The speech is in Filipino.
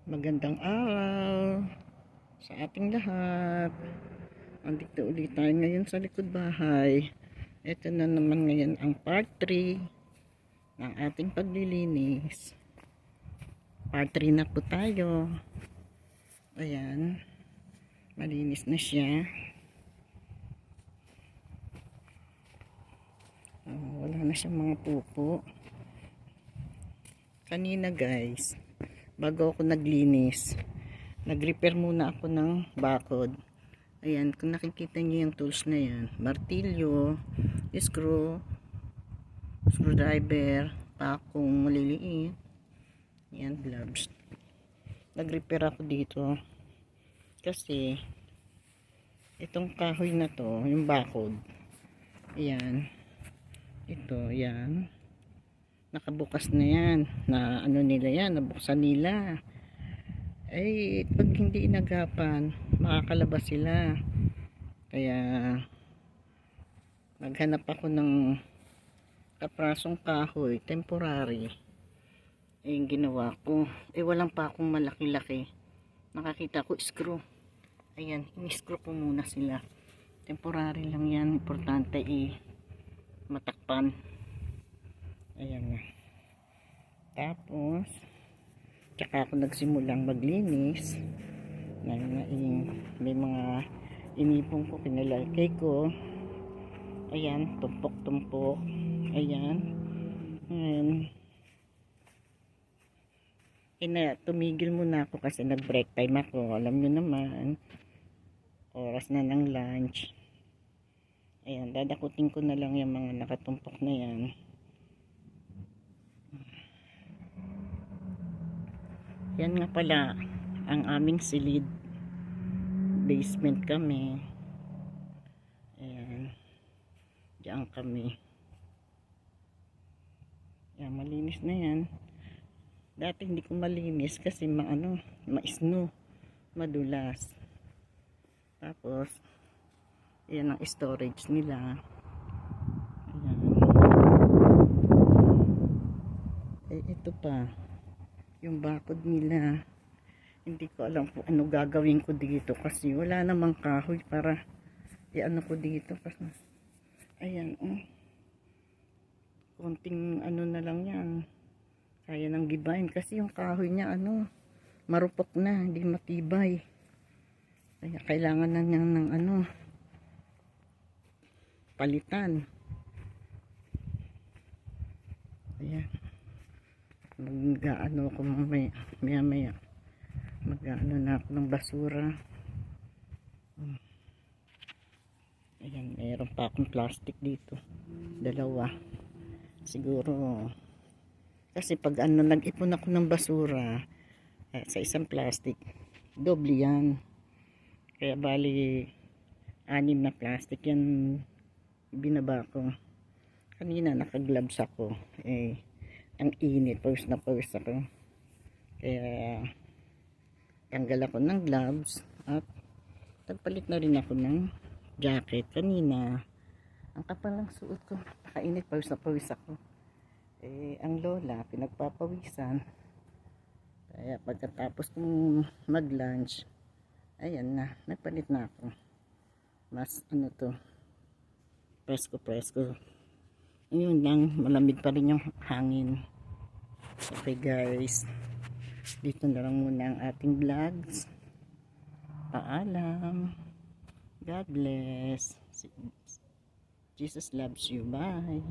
Magandang araw sa ating lahat. Andito ulit tayo ngayon sa likod bahay. Ito na naman ngayon ang part 3 ng ating paglilinis. Part 3 na po tayo. Ayan. Malinis na siya. Wala na siyang mga pupo. Kanina guys, bago ako naglinis, nag-repair muna ako ng bakod. Ayan, kung nakikita niyo yung tools na yan, martilyo, screwdriver, pakong maliliit, yan, gloves. Nag-repair ako dito kasi itong kahoy na to, yung bakod, ayan, ito, yan, nakabukas na yan, na ano nila yan, nabuksan nila. Ay pag hindi inagapan, makakalabas sila. Kaya naghanap ako ng kaprasong kahoy, temporary. Yung ginawa ko, walang pa akong malaki-laki. Nakakita ko screw, ayan, in-screw ko muna sila. Temporary lang yan, importante matakpan. Ayan na. Tapos tsaka ako nagsimulang maglinis. May mga inipon ko, kinalalagay ko. Ayan, tumpok-tumpok. Ayan. Tumigil muna ako kasi nag-break time ako. Alam nyo naman, oras na ng lunch. Ayan, dadakutin ko na lang yung mga nakatumpok na yan. Yan nga pala ang aming silid. Basement kami. Ayan. Diyan kami. Yan, malinis na yan. Dati hindi ko malinis kasi maisno, madulas. Tapos yan ang storage nila. Ayan. Ito pa yung bakod nila. Hindi ko alam kung ano gagawin ko dito kasi wala namang kahoy para i-ano ko dito kasi ayan, konting ano na lang yan, kaya nang gibahin kasi yung kahoy niya marupok na, hindi matibay, kaya kailangan na niya ng palitan. Ayan, mag-ano ako maya mag-ano na ako ng basura. Ayan, mayroon pa akong plastic dito, dalawa siguro, kasi pag nag-ipon ako ng basura sa isang plastic, doble yan, kaya bali 6 na plastic yan binaba ko. Kanina naka-gloves ako, ang init, pawis na pawis ako, kaya tanggal ako ng gloves at nagpalit na rin ako ng jacket. Kanina ang kapal ng suot ko, nakainit, pawis na pawis ako. Ang lola pinagpapawisan, kaya pagkatapos kong mag lunch, ayan na, nagpalit na ako. Mas presko. Yun lang, malamig pa rin yung hangin. Okay guys, dito na lang muna ang ating vlogs. Paalam. God bless. Jesus loves you. Bye.